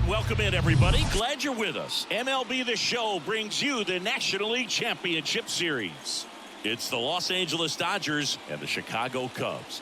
And welcome in, everybody. Glad you're with us. MLB The Show brings you the National League Championship Series. It's the Los Angeles Dodgers and the Chicago Cubs.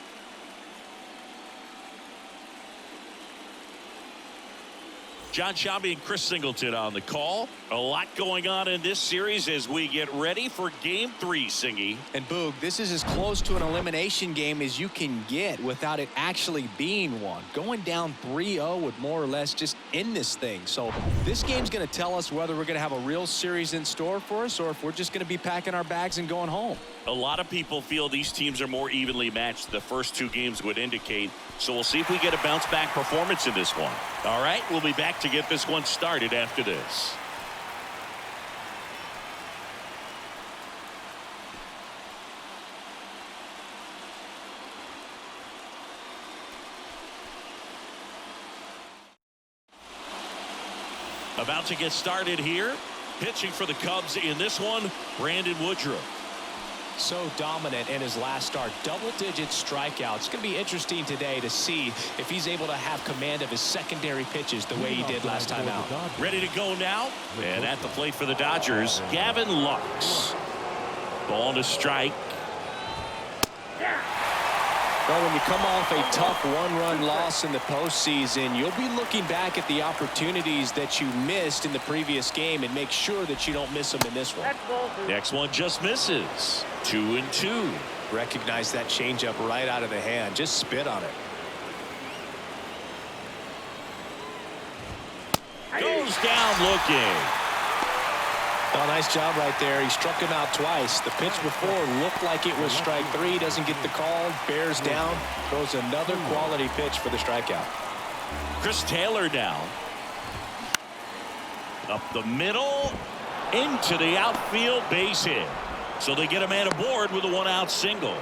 John Sciambi and Chris Singleton on the call. A lot going on in this series as we get ready for Game 3, Singy. And Boog, this is as close to an elimination game as you can get without it actually being one. Going down 3-0 would more or less just end this thing. So this game's going to tell us whether we're going to have a real series in store for us or if we're just going to be packing our bags and going home. A lot of people feel these teams are more evenly matched. The first two games would indicate. So we'll see if we get a bounce back performance in this one. All right, we'll be back to get this one started after this. About to get started here. Pitching for the Cubs in this one, Brandon Woodruff. So dominant in his last start. Double-digit strikeouts. It's going to be interesting today to see if he's able to have command of his secondary pitches the way he did last time out. Ready to go now. And at the plate for the Dodgers, Gavin Lux. Ball to strike. Well, when you come off a tough one-run loss in the postseason, you'll be looking back at the opportunities that you missed in the previous game and make sure that you don't miss them in this one. Next one just misses. 2-2. Recognize that changeup right out of the hand. Just spit on it. Goes down looking. Oh, nice job right there. He struck him out twice. The pitch before looked like it was strike three. Doesn't get the call. Bears down. Throws another quality pitch for the strikeout. Chris Taylor down. Up the middle. Into the outfield, base hit. So they get a man aboard with a one-out single.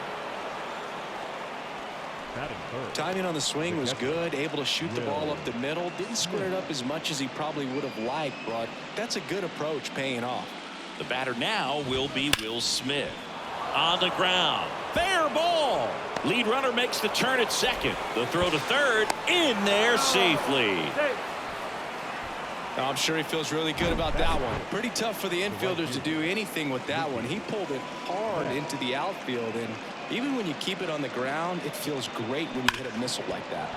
Timing on the swing was good. Able to shoot the ball up the middle. Didn't square it up as much as he probably would have liked, but that's a good approach paying off. The batter now will be Will Smith. On the ground. Fair ball. Lead runner makes the turn at second. The throw to third. In there safely. I'm sure he feels really good about that one. Pretty tough for the infielders to do anything with that one. He pulled it hard into the outfield, and even when you keep it on the ground, it feels great when you hit a missile like that.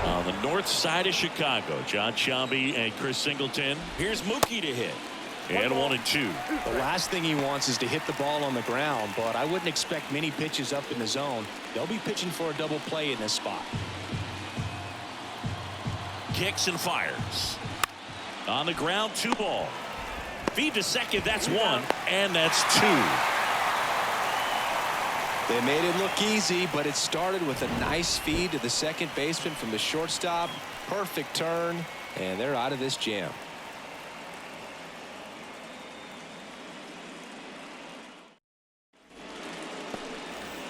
On the north side of Chicago, John Sciambi and Chris Singleton. Here's Mookie to hit. And 1-2. The last thing he wants is to hit the ball on the ground, but I wouldn't expect many pitches up in the zone. They'll be pitching for a double play in this spot. Kicks and fires. On the ground, 2-ball. Feed to second, that's 1, and that's 2. They made it look easy, but it started with a nice feed to the second baseman from the shortstop. Perfect turn, and they're out of this jam.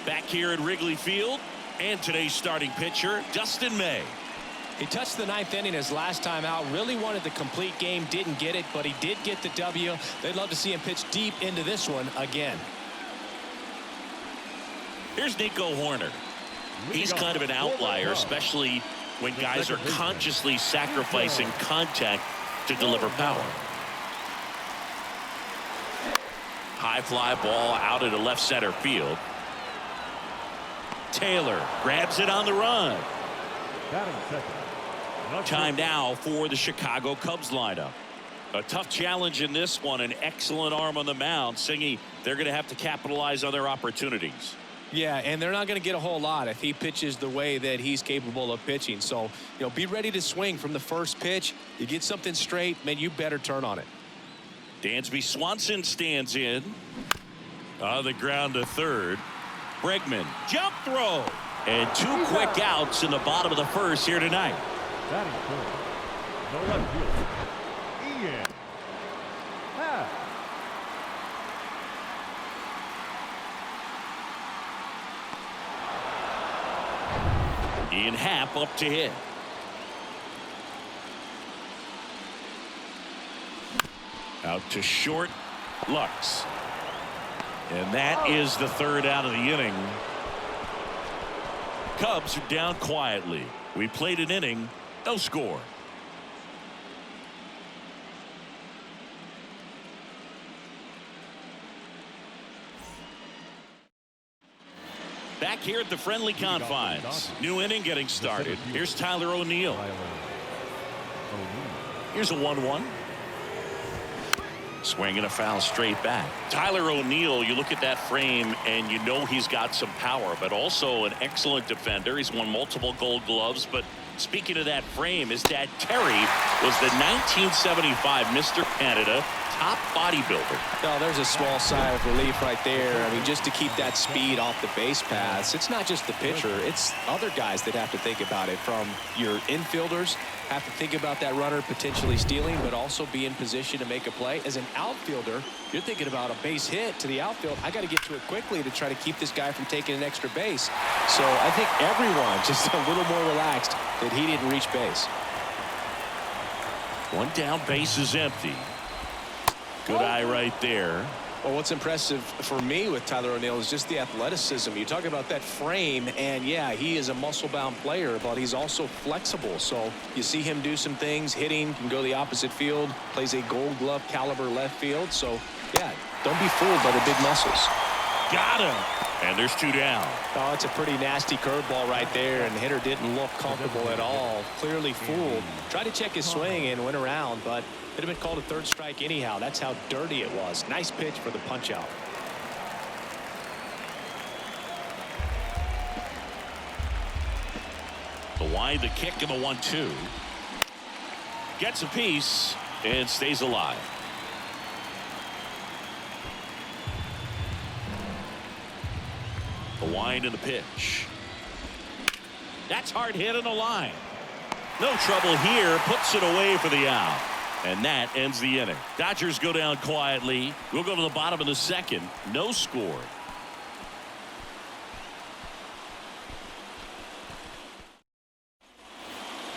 Back here at Wrigley Field, and today's starting pitcher, Dustin May. He touched the ninth inning his last time out. Really wanted the complete game. Didn't get it, but he did get the W. They'd love to see him pitch deep into this one again. Here's Nico Horner. He's kind of an outlier, especially when guys are consciously sacrificing contact to deliver power. High fly ball out into left center field. Taylor grabs it on the run. Time now for the Chicago Cubs lineup. A tough challenge in this one. An excellent arm on the mound. Singy, they're going to have to capitalize on their opportunities. Yeah, and they're not going to get a whole lot if he pitches the way that he's capable of pitching. So, be ready to swing from the first pitch. You get something straight, man, you better turn on it. Dansby Swanson stands in. On the ground to third. Bregman, jump throw. And 2 quick outs in the bottom of the first here tonight. Batting first, the left fielder, Ian Happ. Ian Happ up to hit. Out to short, Lux. And that is the third out of the inning. Cubs are down quietly. We played an inning, no score. Back here at the friendly confines. New inning getting started. Here's Tyler O'Neill. Here's a 1-1. Swing and a foul straight back. Tyler O'Neill, you look at that frame and you know he's got some power, but also an excellent defender. He's won multiple Gold Gloves. But speaking of that frame, his dad Terry was the 1975 Mr. Canada top bodybuilder. No, there's a small sigh of relief right there. I mean, just to keep that speed off the base paths. It's not just the pitcher, it's other guys that have to think about it. From your infielders have to think about that runner potentially stealing, but also be in position to make a play. As an outfielder, you're thinking about a base hit to the outfield. I got to get to it quickly to try to keep this guy from taking an extra base. So I think everyone just a little more relaxed that he didn't reach base. One down, base is empty. Good eye right there. Well, what's impressive for me with Tyler O'Neill is just the athleticism. You talk about that frame, and yeah, he is a muscle-bound player, but he's also flexible. So you see him do some things, hitting, can go the opposite field, plays a Gold Glove caliber left field. So yeah, don't be fooled by the big muscles. Got him. And there's 2 down. Oh, it's a pretty nasty curveball right there, and the hitter didn't look comfortable at all. Clearly fooled. Tried to check his swing and went around, but it would have been called a third strike anyhow. That's how dirty it was. Nice pitch for the punch out. The wide, the kick, and the 1-2. Gets a piece and stays alive. The wind and the pitch. That's hard hit on the line. No trouble here. Puts it away for the out. And that ends the inning. Dodgers go down quietly. We'll go to the bottom of the second. No score.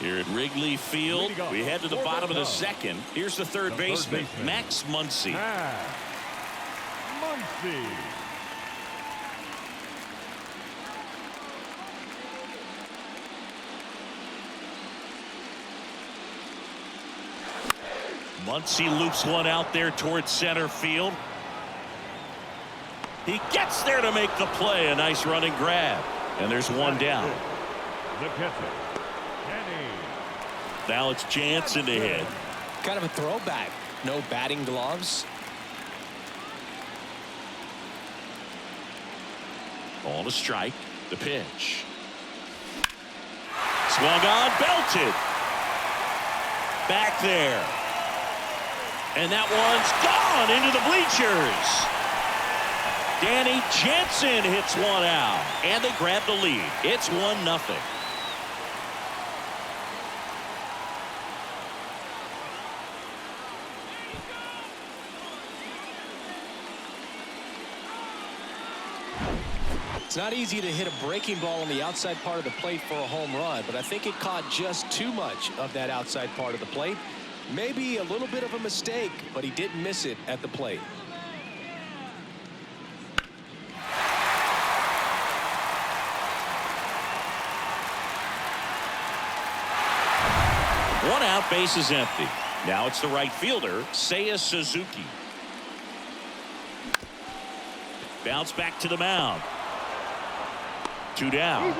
Here at Wrigley Field, we head to the bottom of the second. Here's the third baseman, Max Muncy. Muncy. Muncy loops one out there towards center field. He gets there to make the play. A nice running grab. And there's 1 down. The catcher, Kenny. Now it's Jansen to hit. Kind of a throwback. No batting gloves. On a strike. The pitch. Swung on, belted. Back there. And that one's gone into the bleachers. Danny Jansen hits one out. And they grab the lead. It's 1-0. It's not easy to hit a breaking ball on the outside part of the plate for a home run, but I think it caught just too much of that outside part of the plate. Maybe a little bit of a mistake, but he didn't miss it at the plate. One out, base is empty. Now it's the right fielder, Seiya Suzuki. Bounce back to the mound. 2 down.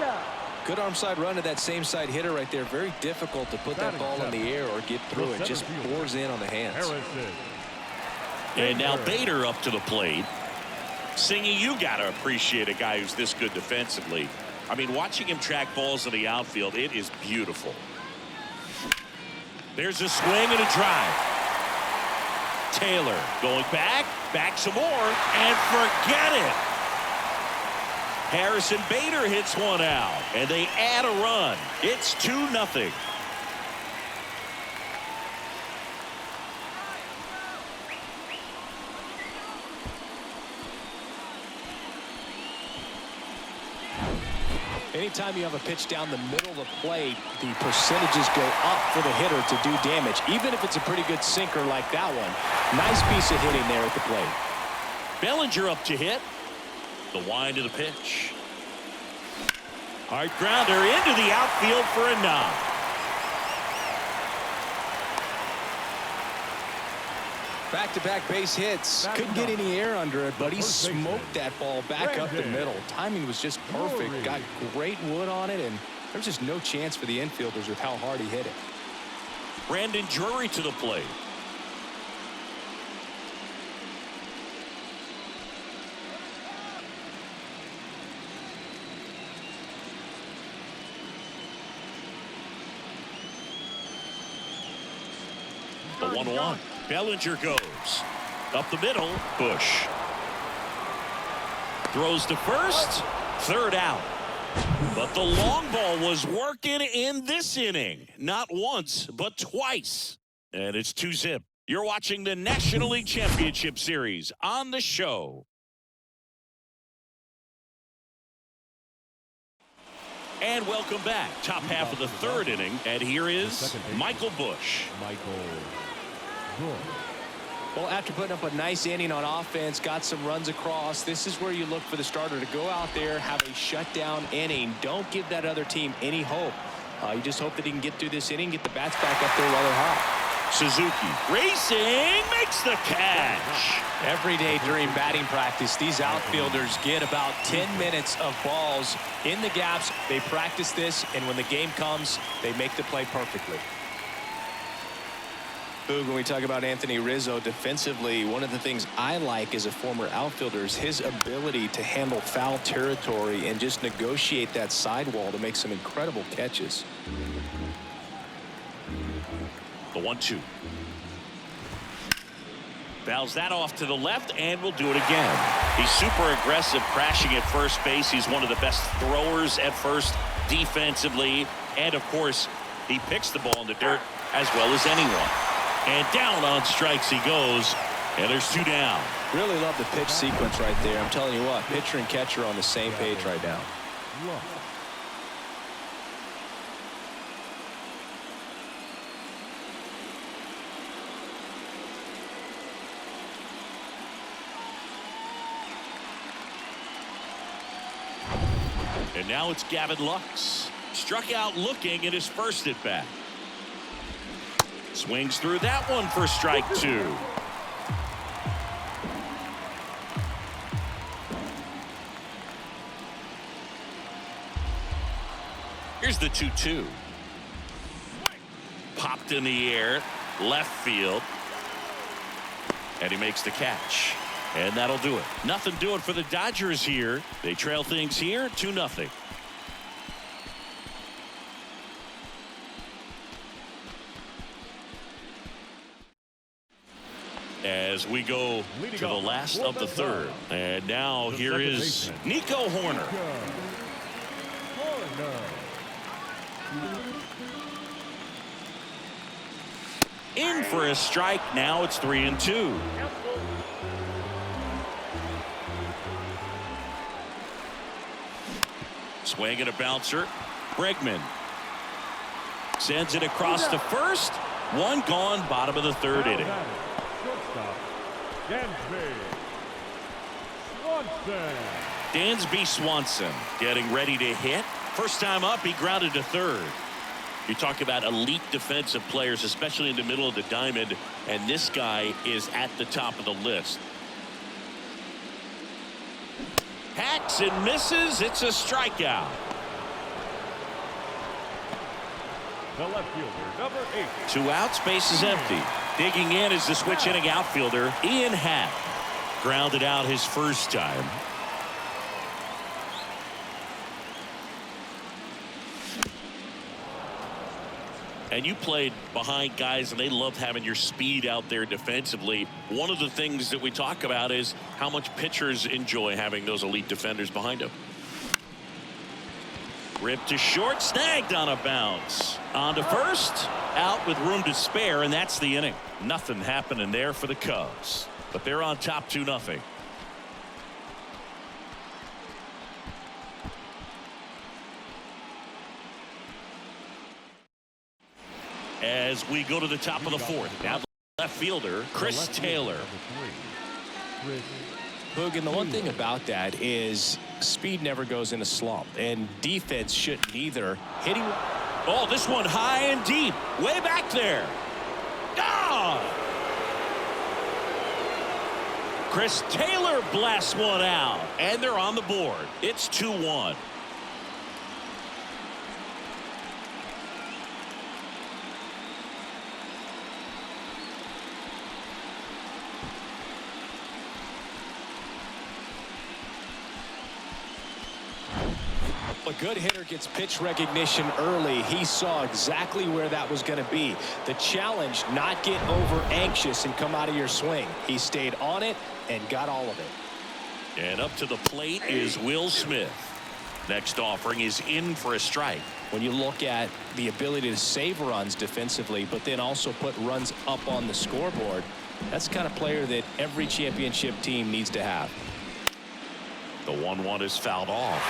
Good arm side run to that same side hitter right there. Very difficult to put that ball in the air or get through it. Just pours in on the hands. And now Bader up to the plate. Singy, you got to appreciate a guy who's this good defensively. I mean, watching him track balls in the outfield, it is beautiful. There's a swing and a drive. Taylor going back some more, and forget it. Harrison Bader hits one out, and they add a run. It's 2-0. Anytime you have a pitch down the middle of the plate, the percentages go up for the hitter to do damage, even if it's a pretty good sinker like that one. Nice piece of hitting there at the plate. Bellinger up to hit. The wind of the pitch. Hard grounder into the outfield for a knock. Back-to-back base hits. Couldn't get any air under it, but he smoked that ball back up the middle. Timing was just perfect. Got great wood on it, and there was just no chance for the infielders with how hard he hit it. Brandon Drury to the plate. The 1-1. Bellinger goes up the middle. Bush throws to first. Third out. But the long ball was working in this inning. Not once, but twice. And it's 2-zip. You're watching the National League Championship Series on the show. And welcome back. Top half of the third inning. And here is Michael Bush. Well, after putting up a nice inning on offense, got some runs across, this is where you look for the starter to go out there, have a shutdown inning. Don't give that other team any hope. You just hope that he can get through this inning, get the bats back up there while they're hot. Suzuki racing, makes the catch. Every day during batting practice, these outfielders get about 10 minutes of balls in the gaps. They practice this, and when the game comes, they make the play perfectly. When we talk about Anthony Rizzo defensively, one of the things I like as a former outfielder is his ability to handle foul territory and just negotiate that sidewall to make some incredible catches. The 1-2. Fouls that off to the left and will do it again. He's super aggressive, crashing at first base. He's one of the best throwers at first defensively. And, of course, he picks the ball in the dirt as well as anyone. And down on strikes he goes, and there's 2 down. Really love the pitch sequence right there. I'm telling you what, pitcher and catcher are on the same page right now. And now it's Gavin Lux. Struck out looking at his first at bat. Swings through that one for strike 2. Here's the 2-2. Popped in the air, left field. And he makes the catch. And that'll do it. Nothing doing for the Dodgers here. They trail things here 2-0. As we go to the last of the third. And now here is Nico Horner. In for a strike. Now it's 3-2. Swing and a bouncer. Bregman sends it across to first. One gone, bottom of the third inning. Dansby Swanson getting ready to hit. First time up, he grounded to third. You talk about elite defensive players, especially in the middle of the diamond, and this guy is at the top of the list. Hacks and misses. It's a strikeout. The left fielder, number 8. 2 outs, base is empty. Digging in is the switch inning outfielder, Ian Happ. Grounded out his first time. And you played behind guys, and they loved having your speed out there defensively. One of the things that we talk about is how much pitchers enjoy having those elite defenders behind them. Ripped to short, snagged on a bounce. On to first, out with room to spare, and that's the inning. Nothing happening there for the Cubs, but they're on top 2-0. As we go to the top of the fourth, now left fielder Chris Taylor. Chris Boog, and the one thing about that is speed never goes in a slump, and defense shouldn't either. Hitting. Oh, this one high and deep. Way back there. Ah! Chris Taylor blasts one out, and they're on the board. It's 2-1. A good hitter gets pitch recognition early. He saw exactly where that was going to be. The challenge, not get over anxious and come out of your swing. He stayed on it and got all of it. And up to the plate is Will Smith. Next offering is in for a strike. When you look at the ability to save runs defensively, but then also put runs up on the scoreboard, that's the kind of player that every championship team needs to have. The 1-1 is fouled off.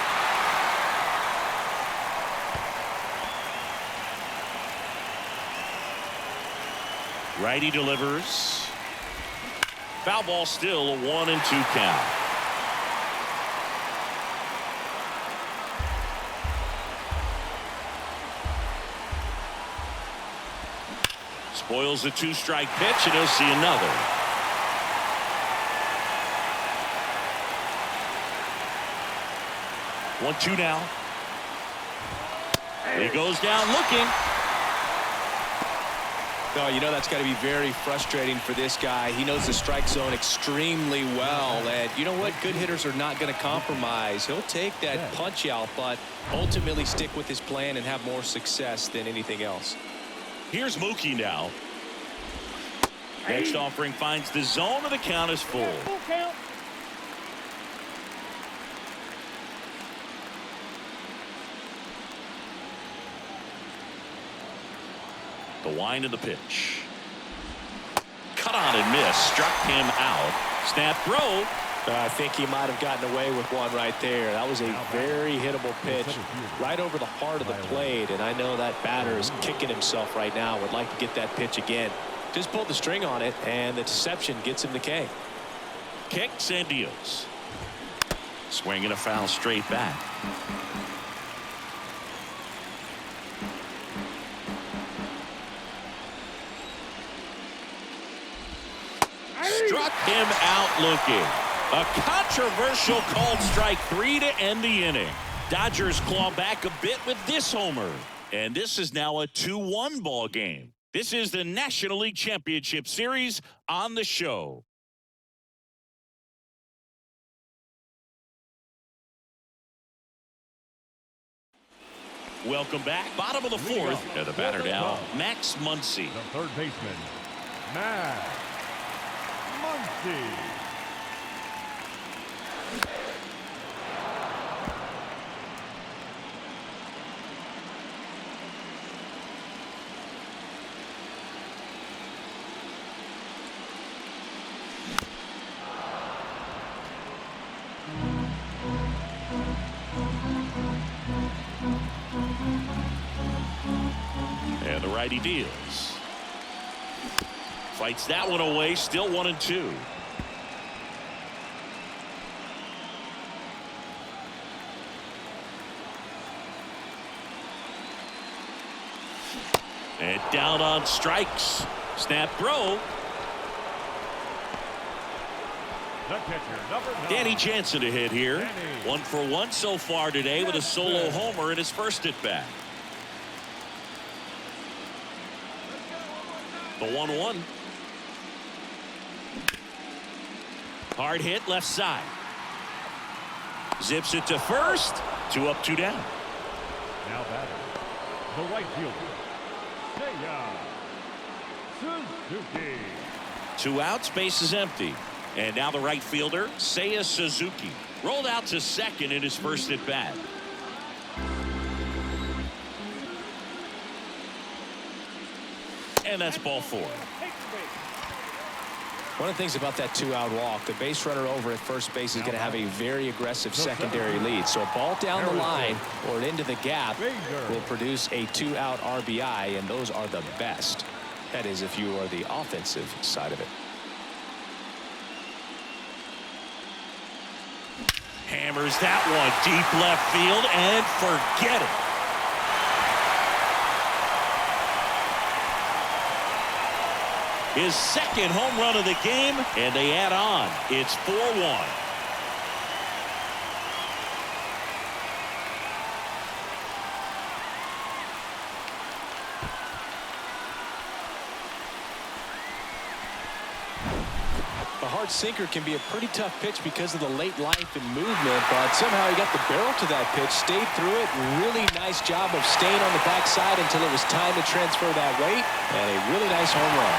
Righty delivers. Foul ball, still a 1-2 count. Spoils the 2-strike pitch, and he'll see another. One, two now. He goes down looking. Oh, you know that's got to be very frustrating for this guy. He knows the strike zone extremely well, and you know what? Good hitters are not going to compromise. He'll take that punch out, but ultimately stick with his plan and have more success than anything else. Here's Mookie now. Next offering finds the zone, and the count is full. The wind of the pitch. Cut on and miss. Struck him out. Snap throw. I think he might have gotten away with one right there. That was a very hittable pitch right over the heart of the plate, and I know that batter is kicking himself right now. Would like to get that pitch again. Just pulled the string on it, and the deception gets him the K. Kicks and deals. Swinging a foul straight back. Struck him out looking. A controversial called strike 3 to end the inning. Dodgers claw back a bit with this homer. And this is now a 2-1 ball game. This is the National League Championship Series on the show. Welcome back. Bottom of the fourth. And the batter now, Max Muncy. The third baseman, Max Muncy. And the righty deals. Fights that one away. Still 1-2. And down on strikes. Snap throw. The catcher, number 9. Danny Jansen to hit here. Danny. 1 for 1 so far today with a solo homer in his first at bat. The 1-1. Hard hit left side. Zips it to first. 2 up, 2 down. Now batter, the right fielder, Suzuki. 2 outs, base is empty. And now the right fielder, Seiya Suzuki, rolled out to second in his first at bat. And that's ball 4. One of the things about that 2-out walk, the base runner over at first base is going to have a very aggressive secondary lead. So a ball down the line or into the gap will produce a 2-out RBI, and those are the best. That is, if you are the offensive side of it. Hammers that one deep left field and forget it. His second home run of the game, and they add on. It's 4-1. A hard sinker can be a pretty tough pitch because of the late life and movement, but somehow he got the barrel to that pitch, stayed through it. Really nice job of staying on the backside until it was time to transfer that weight, and a really nice home run.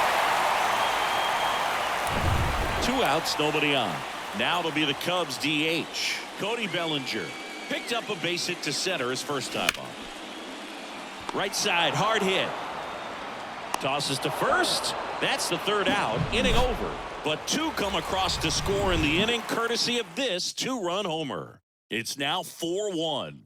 2 outs, nobody on. Now it'll be the Cubs DH. Cody Bellinger picked up a base hit to center his first time on. Right side, hard hit. Tosses to first. That's the 3rd out. Inning over. But 2 come across to score in the inning, courtesy of this 2-run homer. It's now 4-1.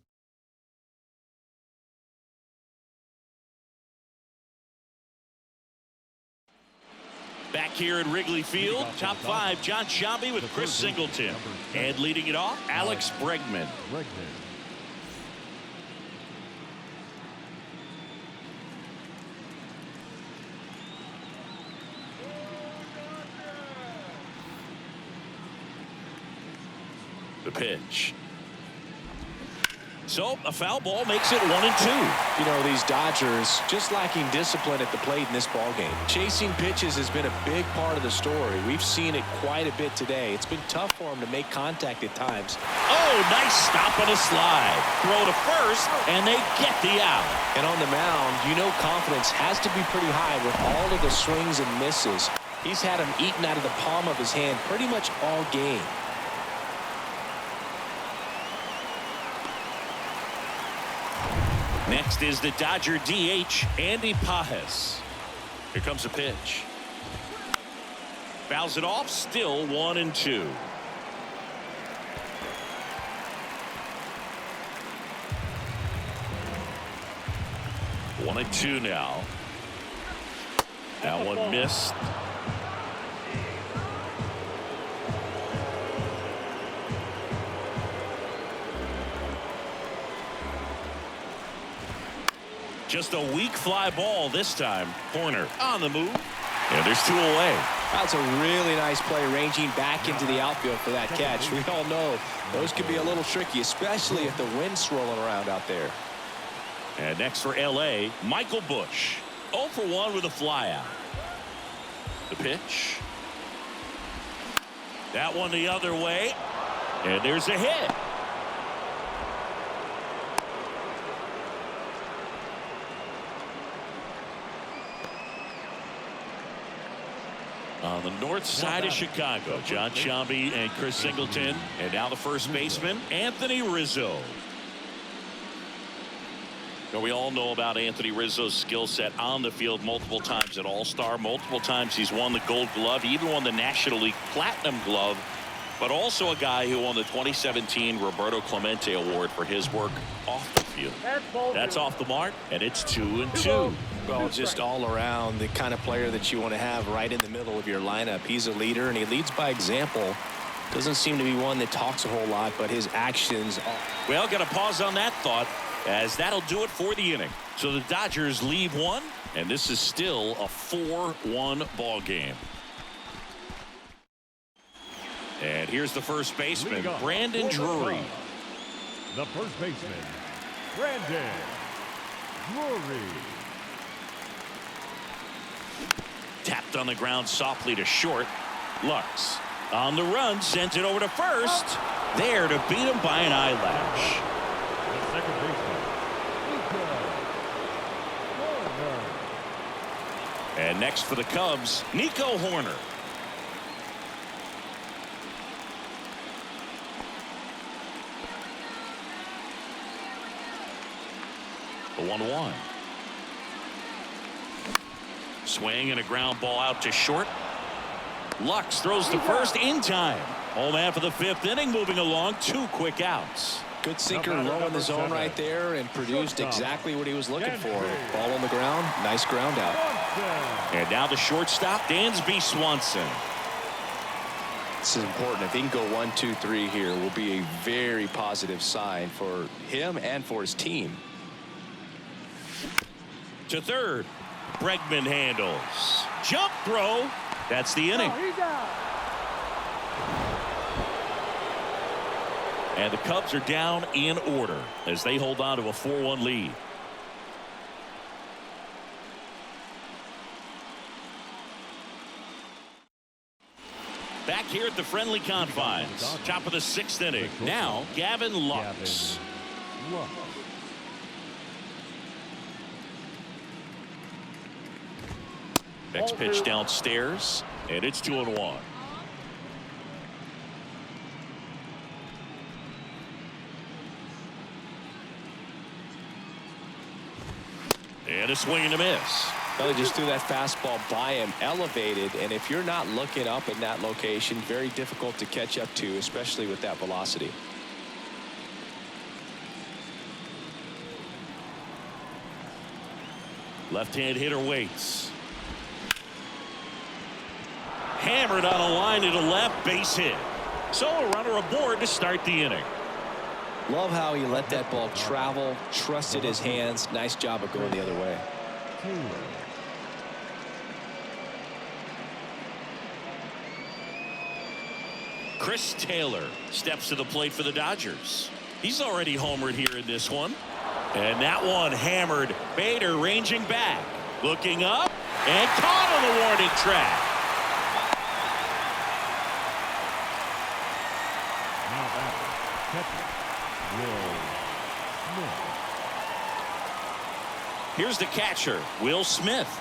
Back here at Wrigley Field, top 5, John Sciambi with Chris Singleton. And leading it off, Alex Bregman. The pitch. So a foul ball makes it 1-2. You know, these Dodgers just lacking discipline at the plate in this ballgame. Chasing pitches has been a big part of the story. We've seen it quite a bit today. It's been tough for them to make contact at times. Oh, nice stop on a slide. Throw to first, and they get the out. And on the mound, you know confidence has to be pretty high with all of the swings and misses. He's had them eaten out of the palm of his hand pretty much all game. Next is the Dodger DH, Andy Pages. Here comes a pitch. Fouls it off, still 1-2. One and two now. That one missed. Just a weak fly ball this time. Corner on the move. And there's 2 away. That's a really nice play, ranging back into the outfield for that catch. We all know those could be a little tricky, especially if the wind's swirling around out there. And next for L.A., Michael Busch. 0 for 1 with a flyout. The pitch. That one the other way. And there's a hit. On the north side of Chicago, John Sciambi and Chris Singleton. And now the first baseman, Anthony Rizzo. Now, we all know about Anthony Rizzo's skill set on the field. Multiple times at All-Star. Multiple times he's won the Gold Glove. He even won the National League Platinum Glove. But also a guy who won the 2017 Roberto Clemente Award for his work off the field. That's off the mark, and it's 2-2. Well, just all around the kind of player that you want to have right in the middle of your lineup. He's a leader, and he leads by example. Doesn't seem to be one that talks a whole lot, but his actions are... Well, got to pause on that thought, as that'll do it for the inning. So the Dodgers lead 1, and this is still a 4-1 ball game. And here's the first baseman, Brandon Drury. The first baseman, Brandon Drury. Tapped on the ground softly to short. Lux on the run, sent it over to first. There to beat him by an eyelash. The second baseman, And next for the Cubs, Nico Horner. The 1-1. Swing and a ground ball out to short. Lux throws to first in time. Home half of the 5th inning, moving along, 2 quick outs. Good sinker low in the zone right there and produced exactly what he was looking for. Ball on the ground, nice ground out. And now the shortstop, Dansby Swanson. This is important. If he can go 1, 2, 3 here, will be a very positive sign for him and for his team. To third. Bregman handles. Jump throw. That's the inning. And the Cubs are down in order as they hold on to a 4-1 lead. Back here at the friendly confines. Top of the 6th inning. Now, Gavin Lux. Next pitch downstairs, and it's 2-1. And a swing and a miss. Well, he just threw that fastball by him, elevated, and if you're not looking up in that location, very difficult to catch up to, especially with that velocity. Left-hand hitter waits. Hammered on a line to the left, base hit. So a runner aboard to start the inning. Love how he let that ball travel, trusted his hands. Nice job of going the other way. Chris Taylor steps to the plate for the Dodgers. He's already homered here in this one. And that one hammered. Bader ranging back. Looking up. And caught on the warning track. Now batter, catcher, Will Smith. Here's the catcher, Will Smith.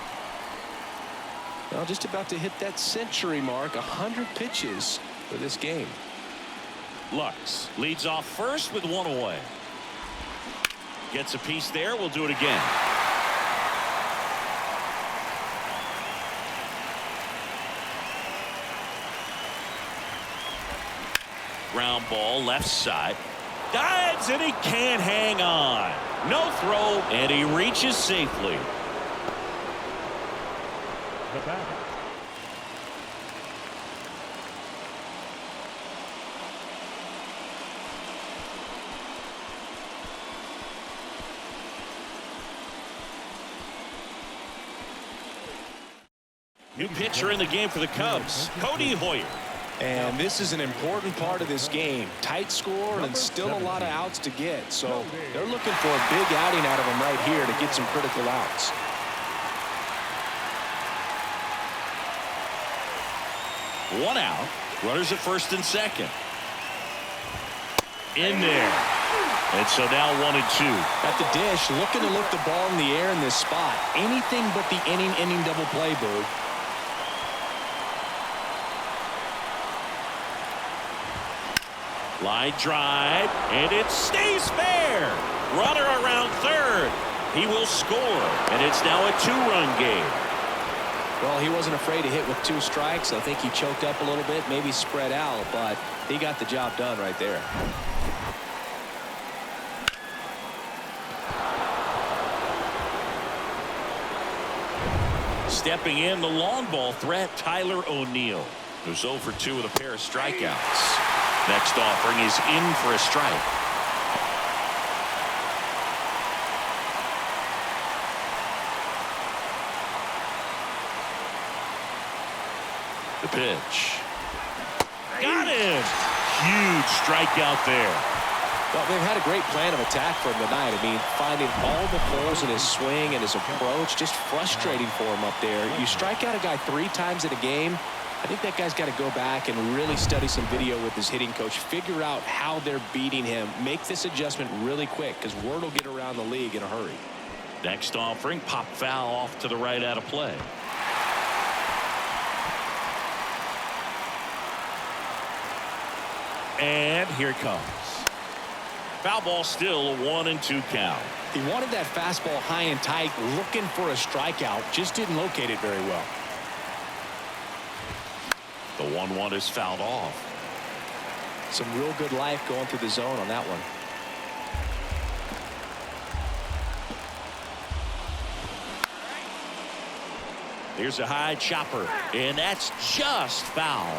Well, just about to hit that century mark, 100 pitches for this game. Lux leads off first with 1 away. Gets a piece there. We'll do it again. Ground ball left side. Dives and he can't hang on. No throw and he reaches safely. The batter, New pitcher in the game for the Cubs, Cody Hoyer. And this is an important part of this game. Tight score and still a lot of outs to get. So they're looking for a big outing out of him right here to get some critical outs. One out. Runners at first and second. In there. And so now 1 and 2. At the dish, looking to lift the ball in the air in this spot. Anything but the inning double play, Boo. Line drive, and it stays fair. Runner around third. He will score, and it's now a 2-run game. Well, he wasn't afraid to hit with 2 strikes. I think he choked up a little bit, maybe spread out, but he got the job done right there. Stepping in, the long ball threat, Tyler O'Neill, who's 0 for 2 with a pair of strikeouts. Next offering is in for a strike. The pitch. Got him. Huge strikeout there. Well, they've had a great plan of attack for him tonight. I mean, finding all the holes in his swing and his approach, just frustrating for him up there. You strike out a guy 3 times in a game, I think that guy's got to go back and really study some video with his hitting coach, figure out how they're beating him, make this adjustment really quick because word will get around the league in a hurry. Next offering, pop foul off to the right out of play. And here it comes. Foul ball, still a 1-2 count. He wanted that fastball high and tight, looking for a strikeout, just didn't locate it very well. The 1-1 is fouled off. Some real good life going through the zone on that one. Here's a high chopper, and that's just foul.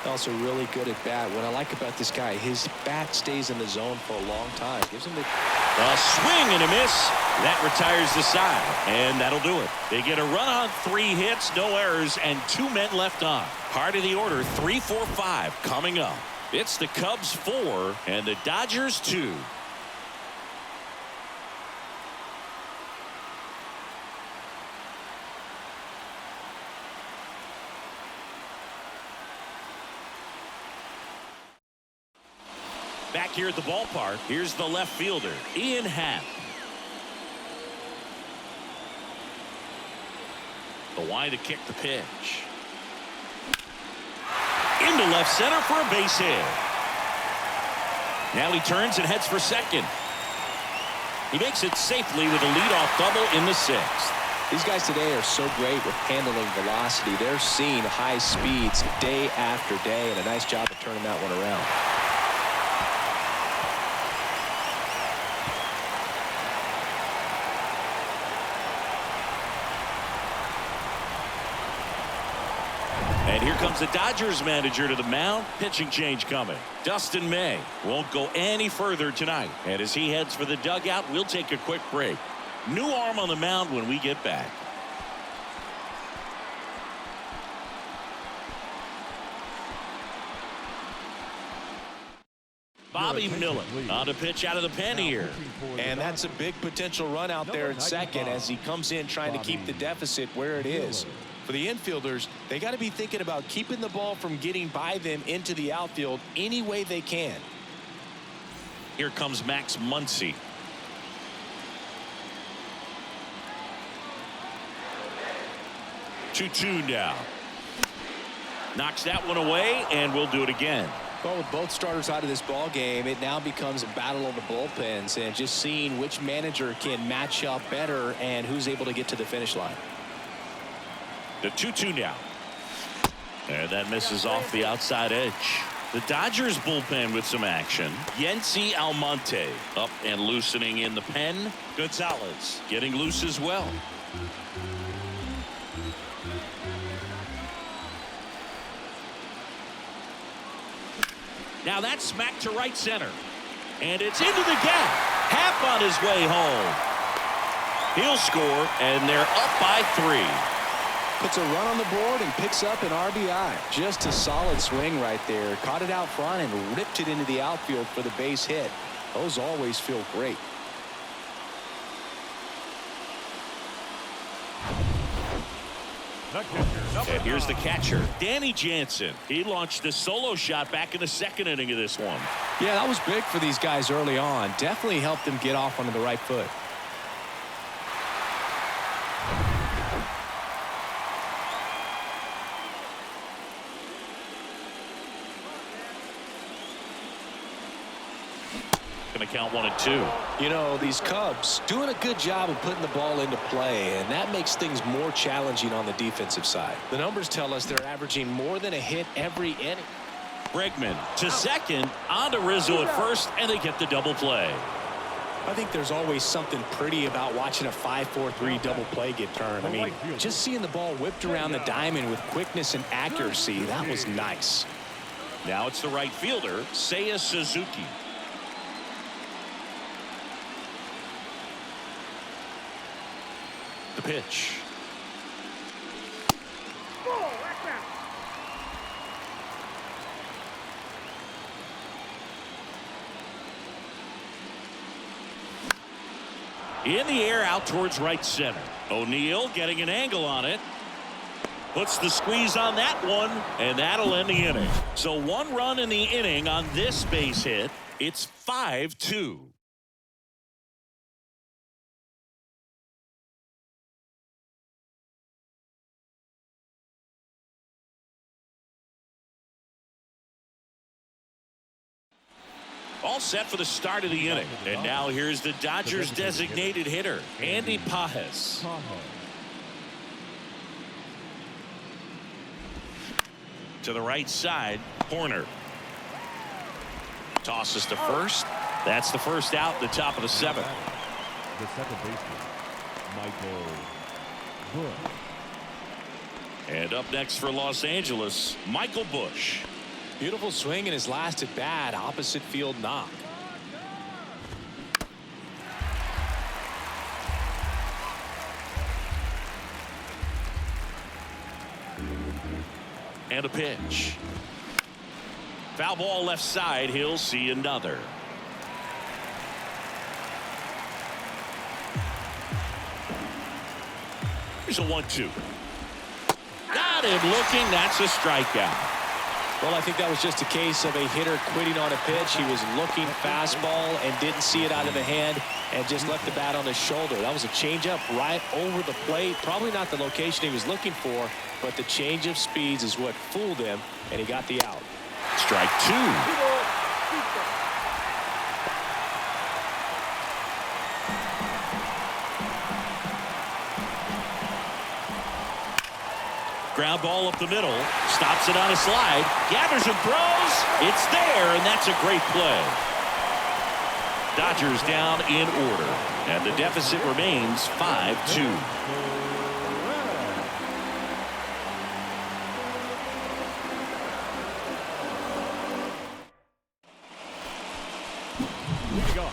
Also really good at bat. What I like about this guy, his bat stays in the zone for a long time. Gives him the A swing and a miss. That retires the side, and that'll do it. They get a run on 3 hits, no errors, and 2 men left on. Part of the order, 3, 4, 5 coming up. It's the Cubs 4 and the Dodgers 2. Back here at the ballpark, here's the left fielder, Ian Happ. The wide to kick the pitch. Into left center for a base hit. Now he turns and heads for second. He makes it safely with a leadoff double in the 6th. These guys today are so great with handling velocity. They're seeing high speeds day after day, and a nice job of turning that one around. And here comes the Dodgers manager to the mound. Pitching change coming. Dustin May won't go any further tonight. And as he heads for the dugout, we'll take a quick break. New arm on the mound when we get back. Bobby Miller on a pitch out of the pen here. And that's a big potential run out there at second as he comes in trying to keep the deficit where it is. For the infielders, they got to be thinking about keeping the ball from getting by them into the outfield any way they can. Here comes Max Muncy. Two now. Knocks that one away, and we'll do it again. Well, with both starters out of this ball game, it now becomes a battle of the bullpens and just seeing which manager can match up better and who's able to get to the finish line. The 2-2 now. And that misses off the outside edge. The Dodgers bullpen with some action. Yency Almonte up and loosening in the pen. Gonzalez getting loose as well. Now that's smacked to right center. And it's into the gap. Happ on his way home. He'll score, and they're up by 3. Puts a run on the board and picks up an RBI. Just a solid swing right there. Caught it out front and ripped it into the outfield for the base hit. Those always feel great. And here's the catcher, Danny Jansen. He launched a solo shot back in the 2nd inning of this one. Yeah, that was big for these guys early on. Definitely helped them get off onto the right foot. Going to count 1 and 2. You know, these Cubs doing a good job of putting the ball into play, and that makes things more challenging on the defensive side. The numbers tell us they're averaging more than a hit every inning. Bregman to second, on to Rizzo at first, and they get the double play. I think there's always something pretty about watching a 5-4-3 double play get turned. I mean, just seeing the ball whipped around the diamond with quickness and accuracy, that was nice. Now it's the right fielder, Seiya Suzuki. The pitch. In the air out towards right center. O'Neill getting an angle on it. Puts the squeeze on that one, and that'll end the inning. So 1 run in the inning on this base hit. It's 5-2. All set for the start of the inning. And now here's the Dodgers designated hitter, Andy Pages. To the right side, Horner. Tosses to first. That's the first out, the top of the 7th. The second baseman, Michael Busch. And up next for Los Angeles, Michael Busch. Beautiful swing in his last at bat. Opposite field knock. And a pitch. Foul ball left side. He'll see another. Here's a 1-2. Got him looking. That's a strikeout. Well, I think that was just a case of a hitter quitting on a pitch. He was looking fastball and didn't see it out of the hand and just left the bat on his shoulder. That was a changeup right over the plate. Probably not the location he was looking for, but the change of speeds is what fooled him, and he got the out. Strike two. Ground ball up the middle. Stops it on a slide. Gathers and throws. It's there, and that's a great play. Dodgers down in order, and the deficit remains 5-2.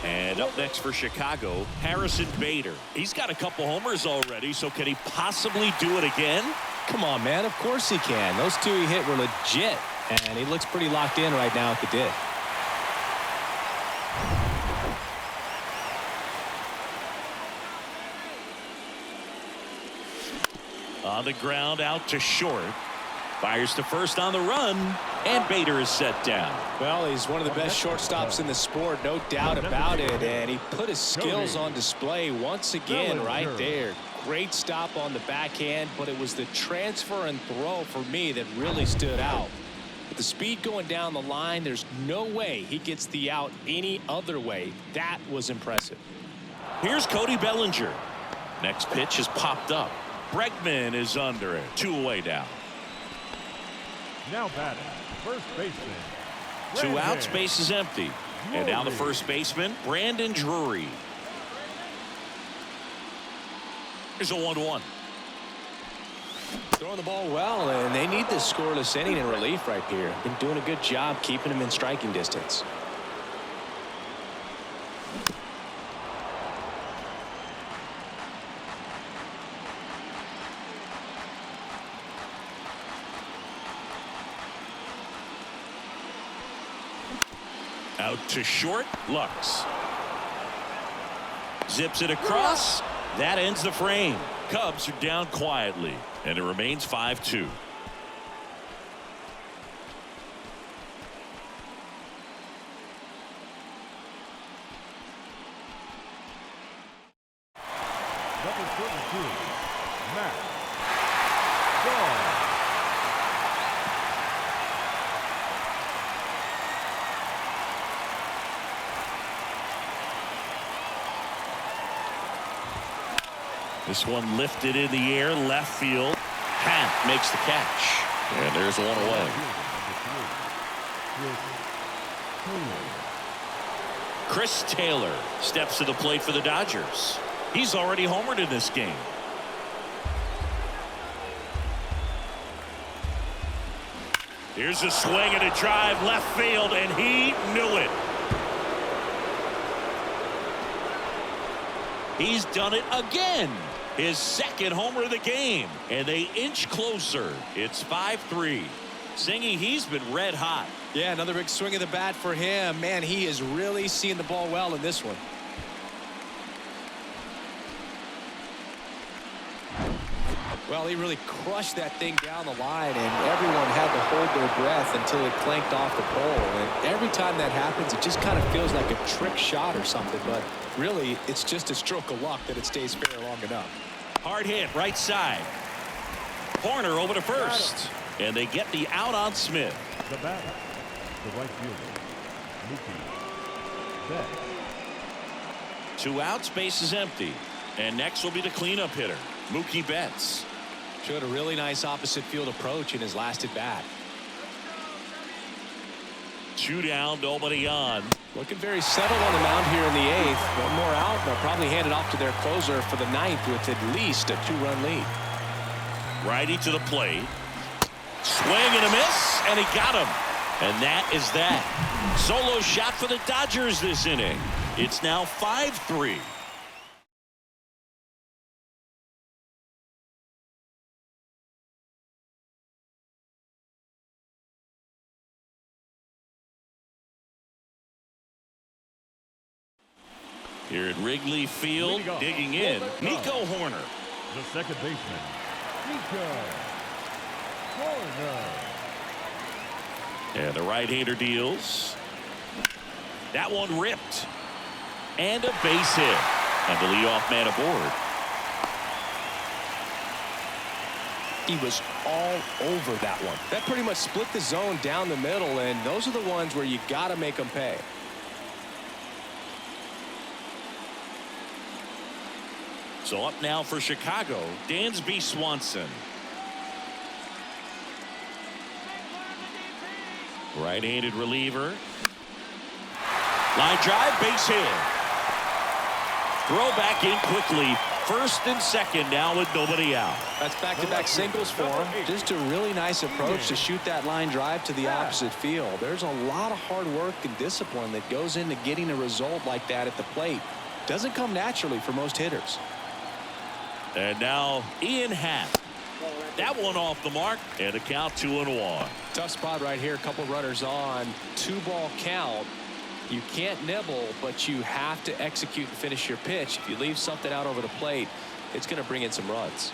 And up next for Chicago, Harrison Bader. He's got a couple homers already, so can he possibly do it again? Come on, man. Of course he can. Those two he hit were legit, and he looks pretty locked in right now at the dish. On the ground, out to short. Fires to first on the run, and Bader is set down. Well, he's one of the best shortstops in the sport, no doubt about it, and he put his skills on display once again right there. Great stop on the backhand, but it was the transfer and throw for me that really stood out. With the speed going down the line, there's no way he gets the out any other way. That was impressive. Here's Cody Bellinger. Next pitch is popped up. Bregman is under it. 2 away down. Now batting, first baseman. 2 outs, base is empty. And now the first baseman, Brandon Drury. Here's a 1-1. Throwing the ball well, and they need this scoreless inning in relief right here. Been doing a good job keeping him in striking distance. Out to short, Lux. Zips it across. That ends the frame. Cubs are down quietly, and it remains 5-2. Number 32, Matt Shaw. This one lifted in the air, left field. Pat makes the catch. And there's 1 away. Chris Taylor steps to the plate for the Dodgers. He's already homered in this game. Here's a swing and a drive left field, and he knew it. He's done it again. His second homer of the game, and they inch closer. It's 5-3. Singy, he's been red hot. Yeah, another big swing of the bat for him. Man, he is really seeing the ball well in this one. Well, he really crushed that thing down the line, and everyone had to hold their breath until it clanked off the pole. And every time that happens, it just kind of feels like a trick shot or something, but really, it's just a stroke of luck that it stays fair long enough. Hard hit, right side. Horner over to first, and they get the out on Smith. The batter, the right fielder, Mookie Betts. 2 outs, base is empty. And next will be the cleanup hitter, Mookie Betts. Showed a really nice opposite field approach in his last at bat. 2 down, nobody on. Looking very settled on the mound here in the 8th. 1 more out. They'll probably hand it off to their closer for the 9th with at least a 2-run lead. Righty to the plate. Swing and a miss, and he got him. And that is that. Solo shot for the Dodgers this inning. It's now 5-3. Here at Wrigley Field, digging in, Nico Horner. The second baseman, Nico Horner. And the right-hander deals. That one ripped. And a base hit. And the leadoff man aboard. He was all over that one. That pretty much split the zone down the middle, and those are the ones where you got to make them pay. So up now for Chicago, Dansby Swanson. Right-handed reliever. Line drive, base hit. Throw back in quickly. First and second now with nobody out. That's back-to-back singles for him. Just a really nice approach to shoot that line drive to the opposite field. There's a lot of hard work and discipline that goes into getting a result like that at the plate. Doesn't come naturally for most hitters. And now Ian Happ. That one off the mark, and a count 2-1. Tough spot right here. A couple runners on. 2-ball count. You can't nibble, but you have to execute and finish your pitch. If you leave something out over the plate, it's going to bring in some runs.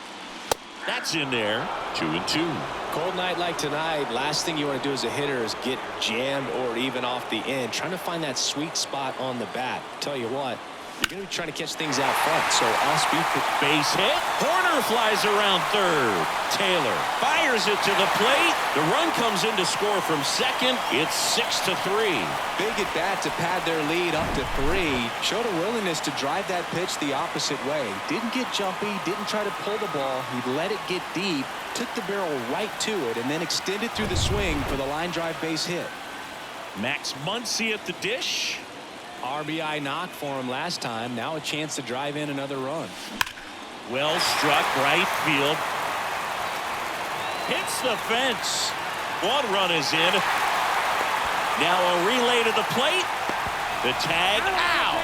That's in there. 2-2. Cold night like tonight, last thing you want to do as a hitter is get jammed or even off the end. Trying to find that sweet spot on the bat. Tell you what, you're going to be trying to catch things out front, so I'll speak to base hit. Horner flies around third. Taylor fires it to the plate. The run comes in to score from second. It's 6-3. Big at bat to pad their lead up to 3. Showed a willingness to drive that pitch the opposite way. Didn't get jumpy, didn't try to pull the ball. He let it get deep, took the barrel right to it, and then extended through the swing for the line drive base hit. Max Muncy at the dish. RBI knock for him last time. Now a chance to drive in another run. Well struck right field. Hits the fence. One run is in. Now a relay to the plate. The tag out.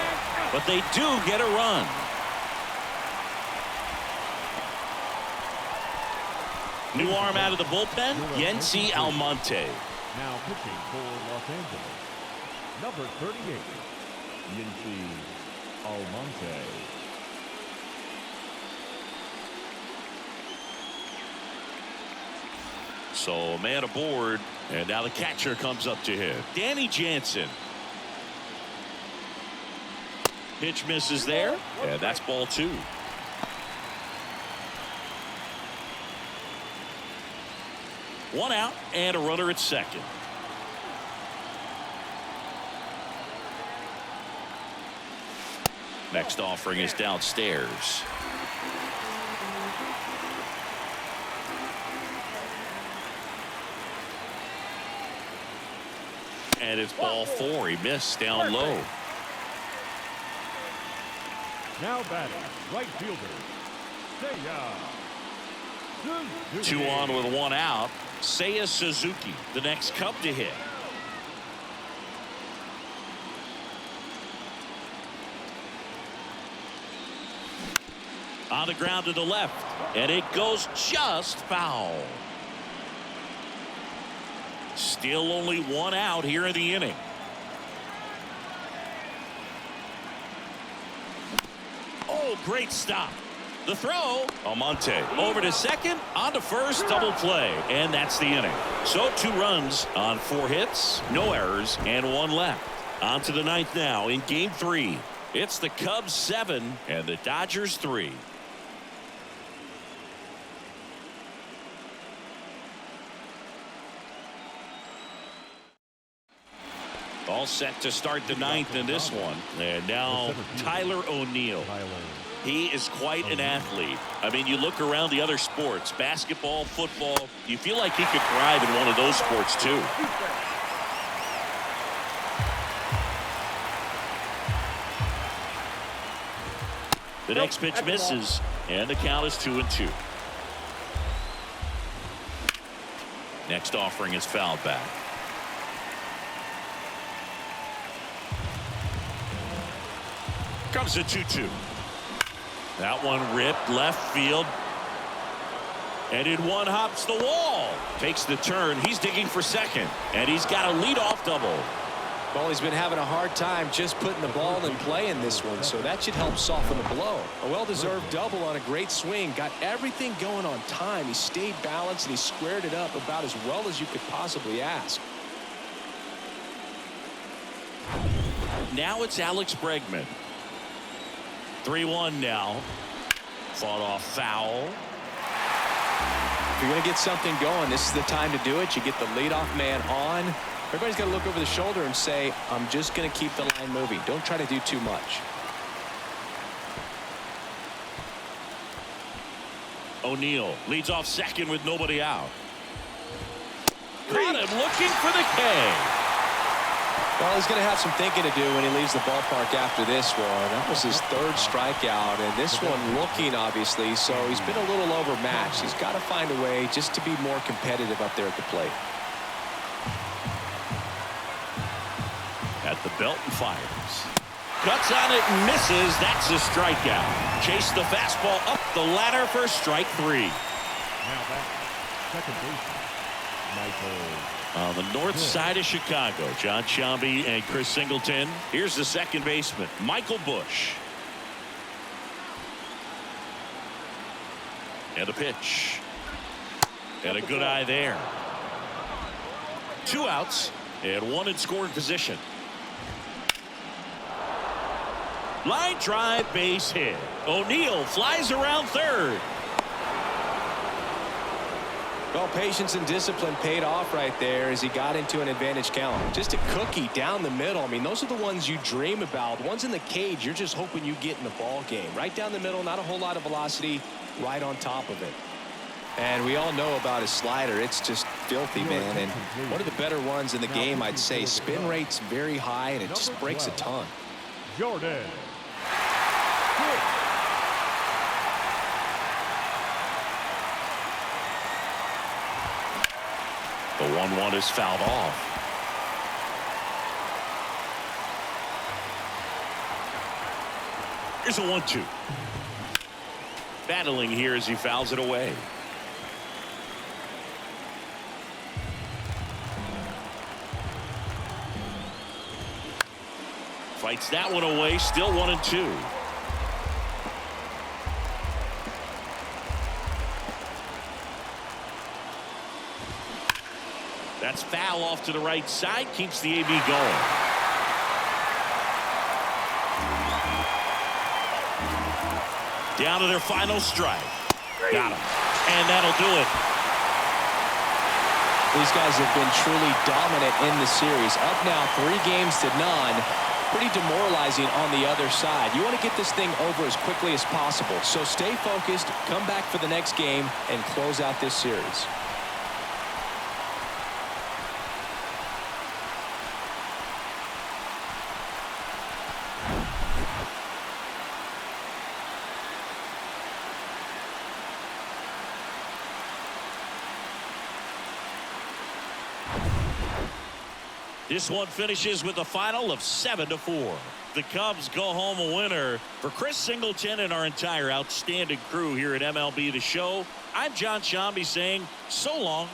But they do get a run. New arm out of the bullpen. Yency Almonte. Now pitching for Los Angeles, number 38, Yency Almonte. So a man aboard, and now the catcher comes up to him. Danny Jansen. Pitch misses there, and that's ball 2. One out and a runner at second. Next offering is downstairs. And it's ball 4. He missed down low. Now batting, right fielder, Seiya Suzuki. 2 on with 1 out. Seiya Suzuki, the next Cub to hit. On the ground to the left, and it goes just foul. Still only 1 out here in the inning. Oh, great stop. The throw, Almonte over to second, on to first, double play, and that's the inning. So 2 runs on 4 hits, no errors, and 1 left. On to the 9th now in game 3. It's the Cubs 7 and the Dodgers 3. All set to start the 9th in this one. And now Tyler O'Neill. He is quite an athlete. I mean, you look around the other sports, basketball, football, you feel like he could thrive in one of those sports too. The next pitch misses, and the count is 2-2. Next offering is fouled back. comes the 2-2. That one ripped left field. And in one hops the wall. Takes the turn. He's digging for second. And he's got a leadoff double. Well, he's been having a hard time just putting the ball in play in this one, so that should help soften the blow. A well-deserved double on a great swing. Got everything going on time. He stayed balanced, and he squared it up about as well as you could possibly ask. Now it's Alex Bregman. 3-1 now. Fought off foul. If you're going to get something going, this is the time to do it. You get the leadoff man on. Everybody's got to look over the shoulder and say, I'm just going to keep the line moving. Don't try to do too much. O'Neill leads off second with nobody out. Caught him looking for the K. Well, he's going to have some thinking to do when he leaves the ballpark after this one. That was his third strikeout, and this one looking, obviously, so he's been a little overmatched. He's got to find a way just to be more competitive up there at the plate. At the belt and fires. Cuts on it and misses. That's a strikeout. Chase the fastball up the ladder for strike 3. Now back, second baseman, Michael. On the north side of Chicago, John Sciambi and Chris Singleton. Here's the second baseman, Michael Busch. And a pitch. And a good eye there. 2 outs and 1 in scoring position. Line drive, base hit. O'Neill flies around third. Well, patience and discipline paid off right there as he got into an advantage count. Just a cookie down the middle. I mean, those are the ones you dream about. The ones in the cage, you're just hoping you get in the ball game. Right down the middle, not a whole lot of velocity, right on top of it. And we all know about his slider. It's just filthy, man. And one of the better ones in the game, I'd say. Spin rate's very high, and it just breaks a ton. Jordan. The 1-1 is fouled off. Here's a 1-2. Battling here as he fouls it away. Fights that one away. Still 1-2. That's foul off to the right side. Keeps the AB going. Down to their final strike. Got him. And that'll do it. These guys have been truly dominant in the series. Up now 3-0. Pretty demoralizing on the other side. You want to get this thing over as quickly as possible. So stay focused, come back for the next game, and close out this series. This one finishes with a final of 7-4. The Cubs go home a winner. For Chris Singleton and our entire outstanding crew here at MLB The Show, I'm John Sciambi saying so long.